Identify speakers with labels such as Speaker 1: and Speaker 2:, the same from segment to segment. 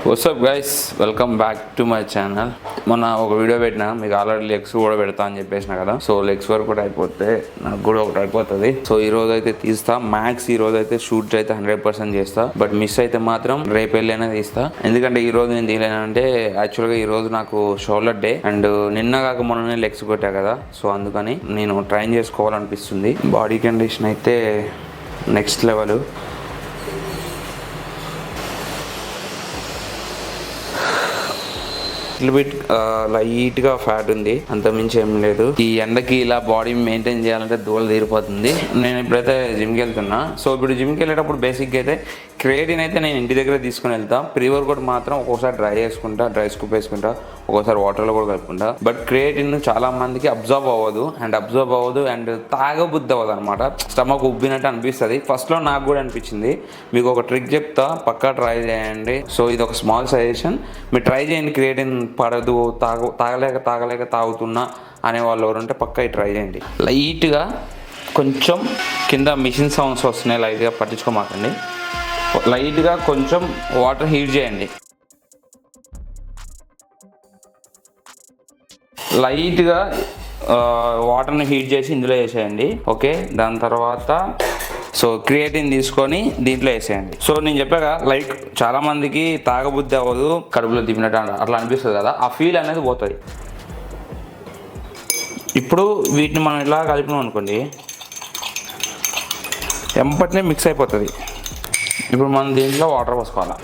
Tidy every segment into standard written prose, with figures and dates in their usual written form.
Speaker 1: WhatsApp guys, welcome back to my channel. మొన్న ఒక video పెట్టినా, మీకు ఆల్రెడీ లెగ్స్ కూడా పెడతా అని చెప్పేసిన కదా. సో లెగ్స్ వరకు కూడా అయిపోతే నాకు కూడా ఒకటి అయిపోతుంది. సో ఈ రోజు అయితే తీస్తా మ్యాక్స్. ఈ రోజు అయితే షూట్ అయితే 100% చేస్తా. బట్ మిస్ అయితే మాత్రం రేపు వెళ్ళైనా తీస్తా. ఎందుకంటే ఈ రోజు నేను తీయలేనంటే యాక్చువల్గా ఈ రోజు నాకు షోల్డర్ డే అండ్ నిన్న కాక మొన్ననే లెగ్స్ కొట్టా కదా. సో అందుకని నేను ట్రైన్ చేసుకోవాలనిపిస్తుంది. బాడీ కండిషన్ అయితే నెక్స్ట్ లెవెల్. బిట్ లైట్గా ఫ్యాట్ ఉంది, అంత మించి ఏం లేదు. ఈ ఎండకి ఇలా బాడీ మెయింటైన్ చేయాలంటే దూల తీరిపోతుంది. నేను ఇప్పుడైతే జిమ్కి వెళ్తున్నా. సో ఇప్పుడు జిమ్కి వెళ్ళేటప్పుడు బేసిక్గా అయితే క్రియేటిన్ అయితే నేను ఇంటి దగ్గర తీసుకుని వెళ్తా. ప్రీ వర్కౌట్ మాత్రం ఒక్కోసారి డ్రై స్కూప్ వేసుకుంటా, ఒక్కోసారి వాటర్లో కూడా కలుపుకుంటా. బట్ క్రియేటిన్ చాలా మందికి అబ్జర్వ్ అవ్వదు అండ్ తాగబుద్ధి అవ్వదు అనమాట. స్టమక్ ఉబ్బినట్టు అనిపిస్తుంది. ఫస్ట్లో నాకు కూడా అనిపించింది. మీకు ఒక ట్రిక్ చెప్తా, పక్కా ట్రై చేయండి. సో ఇది ఒక స్మాల్ సజెషన్, మీరు ట్రై చేయండి. క్రియేటిన్ పడదు, తాగలేక తాగుతున్నా అనే వాళ్ళు ఎవరంటే పక్కా ట్రై చేయండి. లైట్గా కొంచెం కింద మిషన్ సౌండ్స్ వస్తున్నాయి, లైట్గా పట్టించుకోమాకండి. లైట్గా కొంచెం వాటర్ హీట్ చేయండి. లైట్గా వాటర్ని హీట్ చేసి ఇందులో వేసేయండి. ఓకే, దాని తర్వాత సో క్రియేటిన్ తీసుకొని దీంట్లో వేసేయండి. సో నేను చెప్పాక లైక్ చాలా మందికి తాగబుద్ధి అవ్వదు, కడుపులో తిప్పినట్టు అట్లా అనిపిస్తుంది కదా, ఆ ఫీల్ అనేది పోతుంది. ఇప్పుడు వీటిని మనం ఇలా కలిపినాం అనుకోండి, ఎంపటినే మిక్స్ అయిపోతుంది. ఇప్పుడు మనం దీంట్లో వాటర్ పోసుకోవాలి.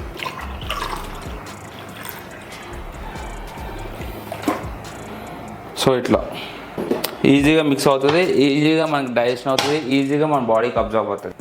Speaker 1: సో ఇట్లా ఈజీగా మిక్స్ అవుతుంది, ఈజీగా మనకి డైజెషన్ అవుతుంది, ఈజీగా మన బాడీకి అబ్జర్వ్ అవుతుంది.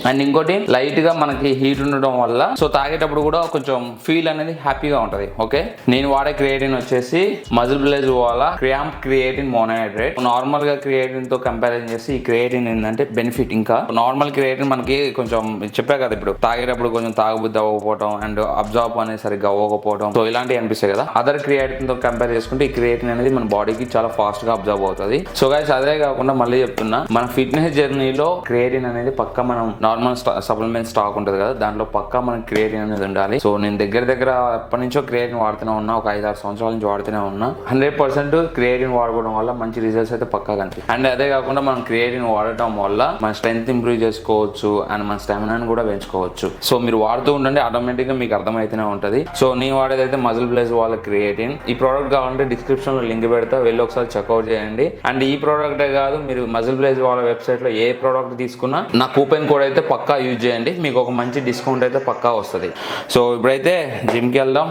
Speaker 1: అండ్ ఇంకోటి లైట్గా మనకి హీట్ ఉండడం వల్ల సో తాగేటప్పుడు కూడా కొంచెం ఫీల్ అనేది హ్యాపీగా ఉంటుంది. ఓకే, నేను వాడే క్రియేటిన్ వచ్చేసి మజిల్ బ్లేజ్ వాళ్ళ క్రియాంప్ క్రియేటిన్ మోనోహైడ్రేట్. నార్మల్ గా క్రియేటిన్ తో కంపారిజన్ చేసి ఈ క్రియేటిన్ ఏంటంటే బెనిఫిట్. ఇంకా నార్మల్ క్రియేటిన్ మనకి కొంచెం చెప్పా కదా, ఇప్పుడు తాగేటప్పుడు కొంచెం తాగబుద్ధి అవ్వకపోవడం అండ్ అబ్జర్వ్ అనేది సరిగ్గా అవ్వకపోవడం, సో ఇలాంటివి అనిపిస్తాయి కదా. అదర్ క్రియేటిన్ తో కంపేర్ చేసుకుంటే ఈ క్రియేటిన్ అనేది మన బాడీకి చాలా ఫాస్ట్ గా అబ్జర్వ్ అవుతుంది. సో గైస్, అదే కాకుండా మళ్ళీ చెప్తున్నా, మన ఫిట్నెస్ జర్నీలో క్రియేటిన్ అనేది పక్కా మనం నార్మల్ సప్లిమెంట్ స్టాక్ ఉంటుంది కదా, దాంట్లో పక్కా మనకి క్రియేటిన్ అనేది ఉండాలి. సో నేను దగ్గర ఎప్పటి నుంచో క్రియేటిన్ వాడుతూనే ఉన్నా, ఒక 5-6 సంవత్సరాల నుంచి వాడుతూనే ఉన్నా. 100% క్రియేటిన్ వాడుకోవడం వల్ల మంచి రిజల్ట్స్ అయితే పక్కా కనిపిస్తుంది. అండ్ అదే కాకుండా మనం క్రియేటిన్ వాడటం వల్ల మన స్ట్రెంత్ ఇంప్రూవ్ చేసుకోవచ్చు అండ్ మన స్టామినాని కూడా పెంచుకోవచ్చు. సో మీరు వాడుతూ ఉండండి, ఆటోమేటిక్గా మీకు అర్థమైతేనే ఉంటుంది. సో నేను వాడేదైతే మజిల్ బ్లేజ్ వాళ్ళ క్రియేటిన్. ఈ ప్రోడక్ట్ కావాలంటే డిస్క్రిప్షన్ లో లింక్ పెడతా, వెళ్ళి ఒకసారి చెక్అవుట్ చేయండి. అండ్ ఈ ప్రోడక్టే కాదు, మీరు మజిల్ బ్లేజ్ వాళ్ళ వెబ్సైట్ లో ఏ ప్రోడక్ట్ తీసుకున్నా నా కూపెన్ కోడ్ అయితే పక్కా యూజ్ చేయండి, మీకు ఒక మంచి డిస్కౌంట్ అయితే పక్కా వస్తుంది. సో ఇప్పుడైతే జిమ్కి వెళ్దాం.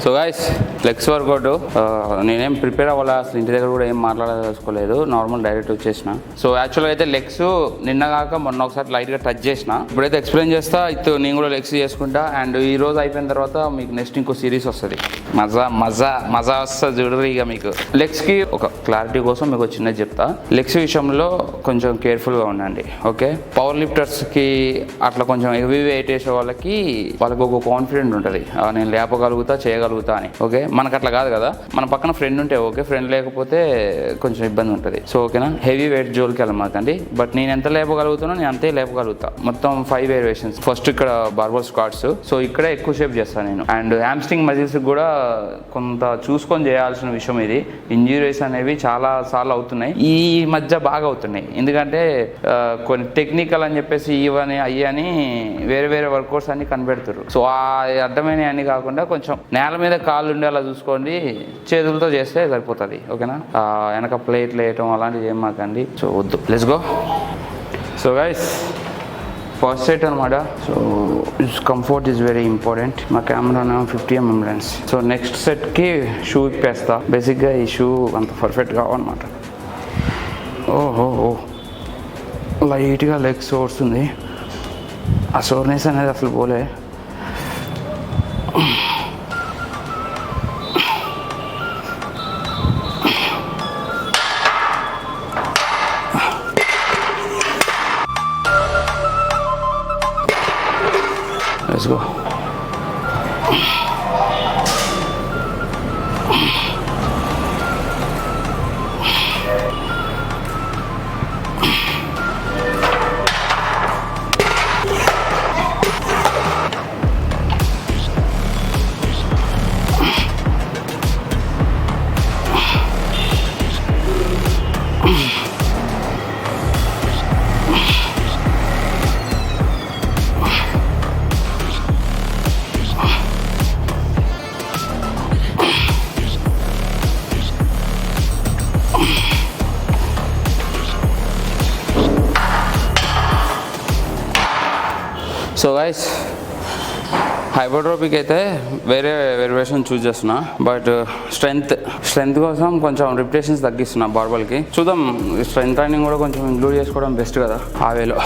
Speaker 1: సో గైస్, లెగ్స్ వర్కౌట్ నేనేం ప్రిపేర్ అవ్వాలి, అసలు ఇంటి దగ్గర కూడా ఏం మాట్లాడదలుచుకోలేదు, నార్మల్ డైరెక్ట్ వచ్చేసిన. సో యాక్చువల్గా అయితే లెగ్స్ నిన్న కాక మొన్న ఒకసారి లైట్గా టచ్ చేసిన. ఇప్పుడైతే ఎక్స్ప్లెయిన్ చేస్తా. ఇప్పుడు నేను కూడా లెగ్స్ చేసుకుంటా. అండ్ ఈ రోజు అయిపోయిన తర్వాత మీకు నెక్స్ట్ ఇంకో సిరీస్ వస్తుంది. మజా వస్తుంది చూడరు. ఇక మీకు లెగ్స్కి ఒక క్లారిటీ కోసం మీకు చిన్నది చెప్తా. లెగ్స్ విషయంలో కొంచెం కేర్ఫుల్గా ఉండండి. ఓకే, పవర్ లిఫ్టర్స్కి అట్లా కొంచెం హెవీ వెయిట్ వేసే వాళ్ళకి ఒక కాన్ఫిడెంట్ ఉంటుంది, నేను లేపగలుగుతా చేయగలుగుతా అని. ఓకే, మనకు అట్లా కాదు కదా, మన పక్కన ఫ్రెండ్ ఉంటే ఓకే, ఫ్రెండ్ లేకపోతే కొంచెం ఇబ్బంది ఉంటుంది. సో ఓకేనా, హెవీ వెయిట్ జోలికి వెళ్ళమాకండి. బట్ నేను ఎంత లేపగలుగుతున్నా నేను అంతే లేపగలుగుతా. మొత్తం 5 వేరియేషన్స్. ఫస్ట్ ఇక్కడ బార్బల్ స్క్వాట్స్, సో ఇక్కడే ఎక్కువ షేప్ చేస్తాను నేను. అండ్ హ్యామ్స్ట్రింగ్ మజిల్స్ కూడా కొంత చూసుకొని చేయాల్సిన విషయం ఇది. ఇంజురీస్ అనేవి చాలా సార్లు అవుతున్నాయి, ఈ మధ్య బాగా అవుతున్నాయి. ఎందుకంటే కొన్ని టెక్నికల్ అని చెప్పేసి ఇవని అయ్యని వేరే వర్కౌట్స్ అన్ని కనిపెడుతారు. సో ఆ అడ్డమైన అన్ని కాకుండా కొంచెం నేల మీద కాళ్ళు ఉండేలా చూసుకోండి, చేతులతో చేస్తే సరిపోతుంది. ఓకేనా, వెనక ప్లేట్లు వేయటం అలాంటివి ఏం మాకండి. సో వద్దు, let's go. So guys, first set అనమాట. So comfort is very important. మా camera 50mm lens. So next సెట్కి షూ ఇప్పేస్తా. బేసిక్గా ఈ షూ అంత పర్ఫెక్ట్ కావన్నమాట. ఓహో, లైట్గా లెగ్ సోర్స్తుంది. ఆ సోర్నెస్ అనేది అసలు పోలే. Let's go. సో గైస్ హైపర్ట్రోఫీకి అయితే వేరే వేరియేషన్ చూస్ చేస్తున్నా, బట్ స్ట్రెంత్ కోసం కొంచెం రిపిటేషన్స్ తగ్గిస్తున్నా బార్బల్కి. చూద్దాం, స్ట్రెంత్ ట్రైనింగ్ కూడా కొంచెం ఇంక్లూడ్ చేసుకోవడం బెస్ట్ కదా ఆ వేలో.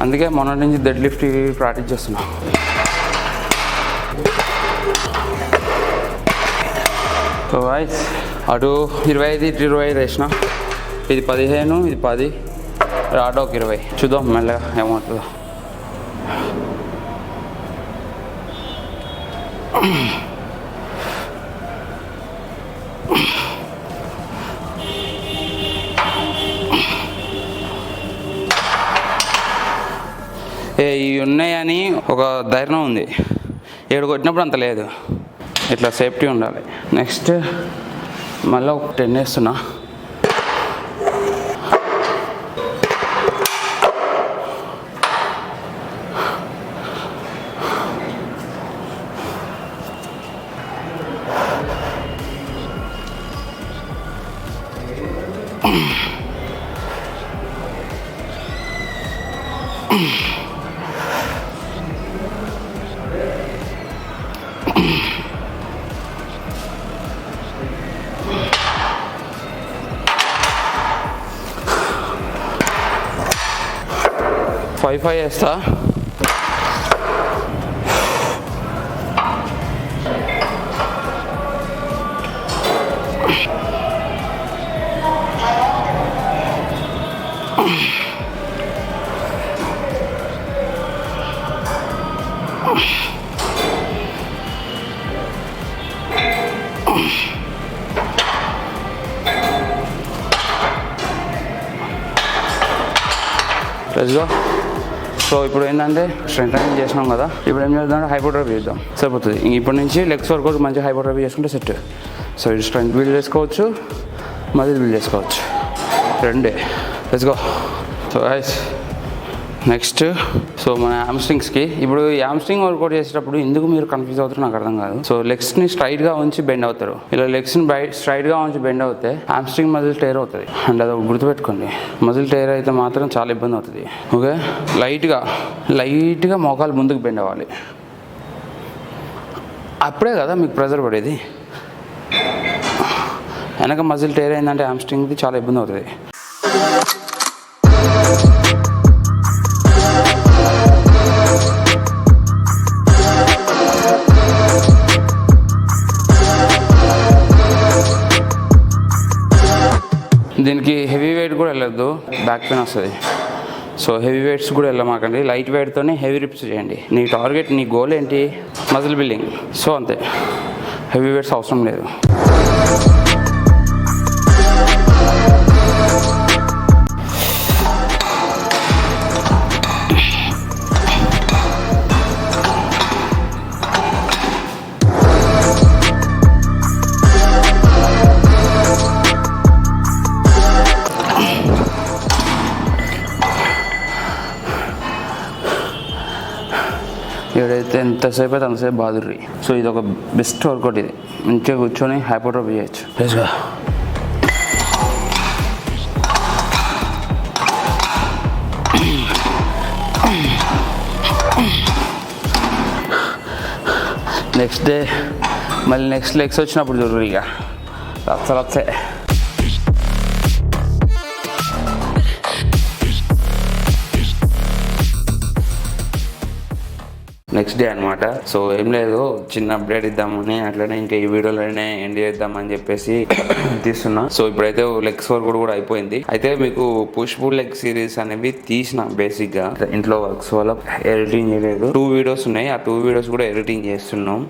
Speaker 1: అందుకే మొన్నటి నుంచి డెడ్ లిఫ్ట్ ప్రాక్టీస్ చేస్తున్నా. సో గైస్ అటు 25 ఇటు 25 వేసిన. ఇది 15, ఇది 10, రాడో 20. చూద్దాం మెల్లగా ఏమవుతుందో. ఇవి ఉన్నాయని ఒక ధైర్యం ఉంది, ఏడు కొట్టినప్పుడు అంత లేదు. ఇట్లా సేఫ్టీ ఉండాలి. నెక్స్ట్ మళ్ళీ ఒక 10 వేస్తున్నా. ఫైవ్ వేస్తా. Let's go. సో ఇప్పుడు ఏంటంటే స్ట్రెంత్ ట్రైనింగ్ చేసినాం కదా, ఇప్పుడు ఏం చేద్దాం, హైపర్ట్రోఫీ చేద్దాం. సరిపోతుంది. ఇప్పటి నుంచి లెగ్స్ వర్కౌట్ మంచిగా హైపర్ట్రోఫీ చేసుకుంటే సెట్. సో ఇది స్ట్రెంత్ బిల్డ్ చేసుకోవచ్చు, మజిల్ బిల్డ్ చేసుకోవచ్చు, రెండే. Let's go. So guys next so మన హ్యామ్స్ట్రింగ్స్కి ఇప్పుడు హ్యామ్స్ట్రింగ్ వర్కౌట్ చేసేటప్పుడు ఎందుకు మీరు కన్ఫ్యూజ్ అవుతారో నాకు అర్థం కాదు. సో లెగ్స్ని స్ట్రైట్గా ఉంచి బెండ్ అవుతారు. ఇలా లెగ్స్ని స్ట్రైట్గా ఉంచి బెండ్ అవుతే హ్యామ్స్ట్రింగ్ మజిల్ టైర్ అవుతుంది. అండ్ అది గుర్తుపెట్టుకోండి, మజిల్ టైర్ అయితే మాత్రం చాలా ఇబ్బంది అవుతుంది. ఓకే, లైట్గా మోకాలు ముందుకు బెండ్ అవ్వాలి. అప్పుడే కదా మీకు ప్రెజర్ పడేది. వెనక మజిల్ టైర్ అయిందంటే హ్యామ్స్ట్రింగ్ది చాలా ఇబ్బంది అవుతుంది. దీనికి హెవీ వెయిట్ కూడా వెళ్ళొద్దు, బ్యాక్ పెయిన్ వస్తుంది. సో హెవీ వెయిట్స్ కూడా వెళ్ళమాకండి, లైట్ వెయిట్తోనే హెవీ రిప్స్ చేయండి. నీ టార్గెట్, నీ గోల్ ఏంటి? Muscle building. సో అంతే, హెవీ వెయిట్స్ అవసరం లేదు. ఏదైతే ఎంతసేపు అయితే అంతసేపు బాదుర్రి. సో ఇది ఒక బెస్ట్ వర్కౌట్. ఇది మంచిగా కూర్చొని హైపర్ట్రోఫీ చేయొచ్చు. ప్లీజ్గా నెక్స్ట్ డే మళ్ళీ నెక్స్ట్ లెగ్స్ వచ్చినప్పుడు చూడరు, ఇక రచ్చే. నెక్స్ట్ డే అనమాట. సో ఏం లేదు, చిన్న అప్డేట్ ఇద్దామని, అట్లనే ఇంకా ఈ వీడియోలోనే ఎండ్ చేద్దామని చెప్పేసి తీస్తున్నా. సో ఇప్పుడైతే లెగ్స్ వర్క్ కూడా అయిపోయింది. అయితే మీకు పుష్ పుల్ లెగ్ సిరీస్ అనేవి తీసిన బేసిక్ గా ఇంట్లో వర్క్స్ వల్ల ఎడిటింగ్ చేయలేదు. 2 వీడియోస్ ఉన్నాయి, ఆ 2 వీడియోస్ కూడా ఎడిటింగ్ చేస్తున్నాం.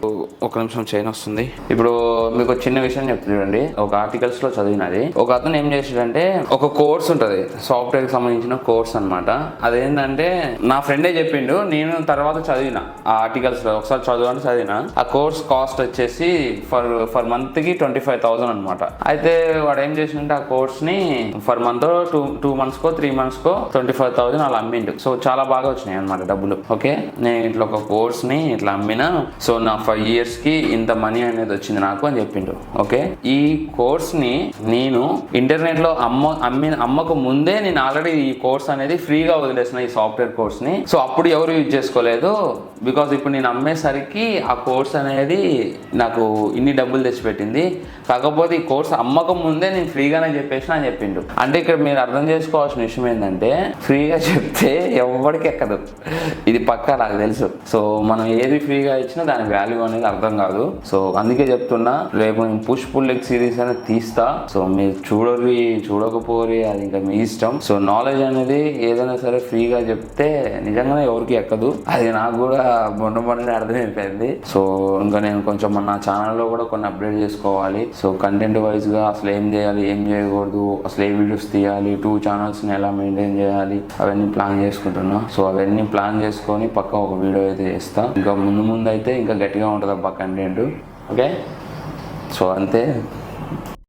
Speaker 1: ఒక నిమిషం చైన్ వస్తుంది. ఇప్పుడు మీకు చిన్న విషయం చెప్తుండండి. ఒక ఆర్టికల్స్ లో చదివినది, ఒక అతను ఏం చేసాడంటే ఒక కోర్స్ ఉంటుంది, సాఫ్ట్వేర్ కి సంబంధించిన కోర్స్ అనమాట. అదేంటంటే నా ఫ్రెండే చెప్పిండు, నేను తర్వాత చదివిన. ఆ ఆర్టికల్స్ ఒకసారి చదవండి చదివిన. ఆ కోర్స్ కాస్ట్ వచ్చేసి ఫర్ మంత్ కి 25,000 అనమాట. అయితే వాడు ఏం చేసిందంటే ఆ కోర్స్ ని for month 2 months co 3 months కో 25,000 అలా అమ్మిండు. సో చాలా బాగా వచ్చినాయి అనమాట డబ్బులు. ఓకే, నేను ఇట్లా ఒక కోర్స్ ని ఇట్లా అమ్మినా, సో నా 5 years కి ఇంత మనీ అనేది వచ్చింది నాకు అని చెప్పిండు. ఓకే, ఈ కోర్స్ ని నేను ఇంటర్నెట్ లో అమ్మకు ముందే నేను ఆల్రెడీ ఈ కోర్స్ అనేది ఫ్రీగా వదిలేసిన, ఈ సాఫ్ట్వేర్ కోర్స్ ని. సో అప్పుడు ఎవరు యూజ్ చేసుకోలేదు, బికాస్ ఇప్పుడు నేను అమ్మేసరికి ఆ కోర్స్ అనేది నాకు ఇన్ని డబ్బులు తెచ్చిపెట్టింది. కాకపోతే ఈ కోర్స్ అమ్మకం ముందే నేను ఫ్రీగానే చెప్పేసిన అని చెప్పిండు. అంటే ఇక్కడ మీరు అర్థం చేసుకోవాల్సిన విషయం ఏంటంటే, ఫ్రీగా చెప్తే ఎవరికి ఎక్కదు, ఇది పక్కా నాకు తెలుసు. సో మనం ఏది ఫ్రీగా ఇచ్చినా దాని వాల్యూ అనేది అర్థం కాదు. సో అందుకే చెప్తున్నా, రేపు నేను పుష్ పుల్ లెగ్ సిరీస్ అనేది తీస్తా. సో మీరు చూడకపోరి అది ఇంకా మీ ఇష్టం. సో నాలెడ్జ్ అనేది ఏదైనా సరే ఫ్రీగా చెప్తే నిజంగానే ఎవరికి ఎక్కదు. అది నాకు కూడా మొన్న అర్థమైపోయింది. సో ఇంకా నేను కొంచెం నా ఛానల్లో కూడా కొన్ని అప్డేట్ చేసుకోవాలి. సో కంటెంట్ వైజ్ గా అసలు ఏం చేయాలి, ఏం చేయకూడదు, అసలు ఏ వీడియోస్ తీయాలి, 2 channels ని ఎలా మెయింటైన్ చేయాలి, అవన్నీ ప్లాన్ చేసుకుంటున్నా. సో అవన్నీ ప్లాన్ చేసుకొని పక్క ఒక వీడియో అయితే చేస్తా. ఇంకా ముందు అయితే ఇంకా గట్టిగా ఉంటుంది అబ్బా కంటెంట్. ఓకే, సో అంతే.